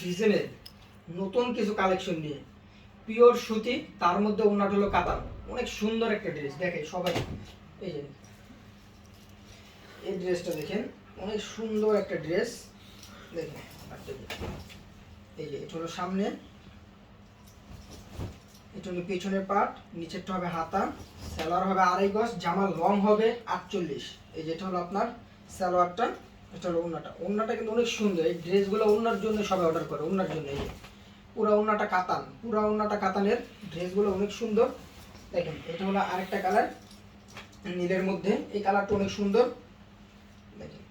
ডিজাইনের নতুন কিছু কালেকশন নিয়ে পিওর সুতি, তার মধ্যে ওড়নাটা হলো কাতান। অনেক সুন্দর একটা ড্রেস, দেখে সবাই। এই যে এই ড্রেসটা দেখেন, অনেক সুন্দর একটা ড্রেস। দেখেন এই যে এটা হলো সামনে, এটা হলো পেছনের পার্ট, নিচেরটা হবে হাতা, সালোয়ার হবে 2.5 গজ, জামা লং হবে 48। এই যে এটা হলো আপনার সালোয়ারটা, এটা হলো ওড়নাটা। ওড়নাটা কিন্তু অনেক সুন্দর। এই ড্রেসগুলো ওড়নার জন্য সবাই অর্ডার করে, ওড়নার জন্য। এই যে পুরা ওড়নাটা কাতান, পুরা ওড়নাটা কাতানের। ড্রেসগুলো অনেক সুন্দর। দেখেন এটা হলো আরেকটা কালার নীলের মধ্যে, এই কালারটা অনেক সুন্দর। দেখেন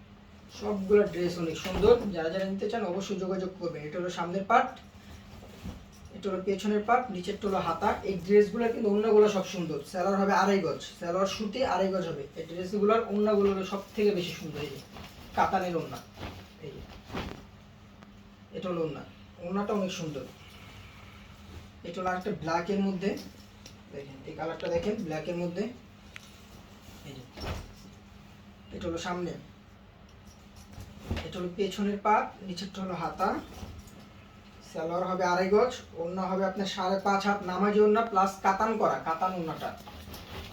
সবগুলো ড্রেস অনেক সুন্দর, যারা যারা নিতে চান অবশ্যই যোগাযোগ করবেন। এটা হলো সামনের পার্ট, এটা হলো পেছনের পার্ট, নিচেরটা হলো হাতা। এই ড্রেসগুলো কিন্তু ওড়নাগুলো সব সুন্দর। সালোয়ার হবে 2.5 গজ, সালোয়ার সুতি 2.5 গজ হবে। এই ড্রেসগুলোর ওড়নাগুলো সব থেকে বেশি সুন্দর। এই যে কাতানের ওড়না, এই যে এটা হলো ওড়না, ওড়নাটা অনেক সুন্দর। এটা হলো আরেকটা ব্ল্যাকের মধ্যে, দেখেন এই কালারটা দেখেন ব্ল্যাকের মধ্যে। এই যে এটা হলো সামনে, এটা হলো পেছনের পার্ট, নিচেরটা হলো হাতা, সালোয়ার হবে 2.5 গজ, ওড়না হবে আপনার 5.5 হাত নামাজি ওড়না প্লাস কাতান করা, কাতান ওড়নাটা।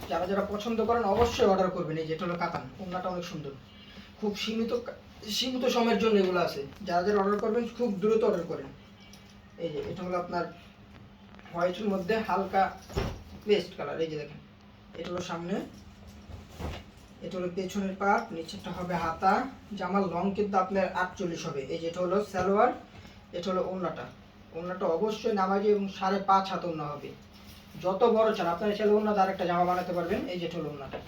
যারা যারা পছন্দ করেন অবশ্যই অর্ডার করবেন। এই যেটা হলো কাতান, ওড়নাটা অনেক সুন্দর। খুব সীমিত সময়ের জন্য এগুলো আছে। যারা যারা অর্ডার করবেন খুব দ্রুত অর্ডার করেন। এই যে এটা হলো আপনার হোয়াইটের মধ্যে হালকা পেস্ট কালার। এই যে দেখেন এটা হলো সামনে, এটা হলো পেছনের পার্ট, নিচেরটা হবে হাতা, জামার লং কিন্তু আপনার 48 হবে। এই যেটা হলো সালোয়ার, এটা হলো ওড়নাটা। ওড়নাটা অবশ্যই নামাজি এবং 5.5 হাত ওড়না হবে। যত বড় চান আপনারা চাইলে ওড়না দ্বারা একটা জামা বানাতে পারবেন। এই যেটা হলো ওড়নাটা,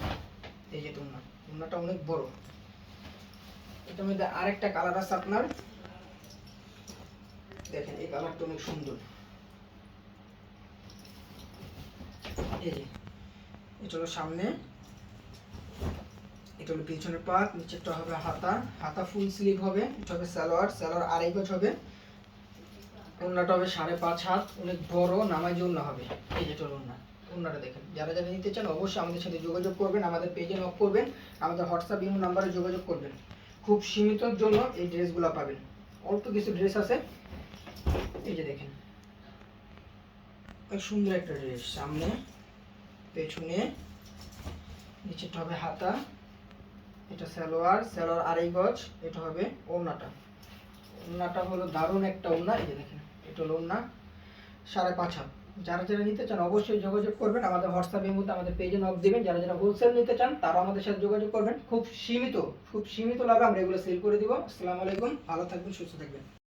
এই যেটা ওড়না, ওড়নাটা অনেক বড়। এটার মধ্যে আরেকটা কালার আছে আপনার, দেখেন এই কালারটা অনেক সুন্দর। এই যে এটা হলো সামনে, এটা হলো পিছনের পার্ট, নিচেরটা হবে হাতা, হাতা ফুল স্লিভ হবে। এটা হবে সালোয়ার, সালোয়ার 2.5 গজ হবে। ওড়নাটা হবে 5.5 হাত, অনেক বড় নামাজি ওড়না হবে। এই যেটা ওড়না, ওড়নাটা দেখেন। যারা যারা নিতে চান অবশ্যই আমাদের সাথে যোগাযোগ করবেন, আমাদের পেজে নক করবেন, আমাদের হোয়াটসঅ্যাপ ইমো নাম্বারে যোগাযোগ করবেন। খুব সীমিতর জন্য এই ড্রেসগুলো পাবেন। অল্প কিছু ড্রেস আছে। এই যে দেখেন অনেক সুন্দর একটা ড্রেস, সামনে পেছনে, নিচেরটা হবে হাতা, এটা সালোয়ার, সালোয়ার 2.5 গজ। এটা হবে ওড়নাটা, ওড়নাটা হলো দারুণ একটা ওড়না। এই যে দেখেন এটা হলো ওড়না 5.5 হাত। যারা যারা নিতে চান অবশ্যই যোগাযোগ করবেন, আমাদের হোয়াটসঅ্যাপের মধ্যে আমাদের পেজে নক দিবেন। যারা যারা হোলসেল নিতে চান তারাও আমাদের সাথে যোগাযোগ করবেন। খুব সীমিত লাভে আমরা এগুলো সেল করে দিব। আসসালামু আলাইকুম, ভালো থাকবেন, সুস্থ থাকবেন।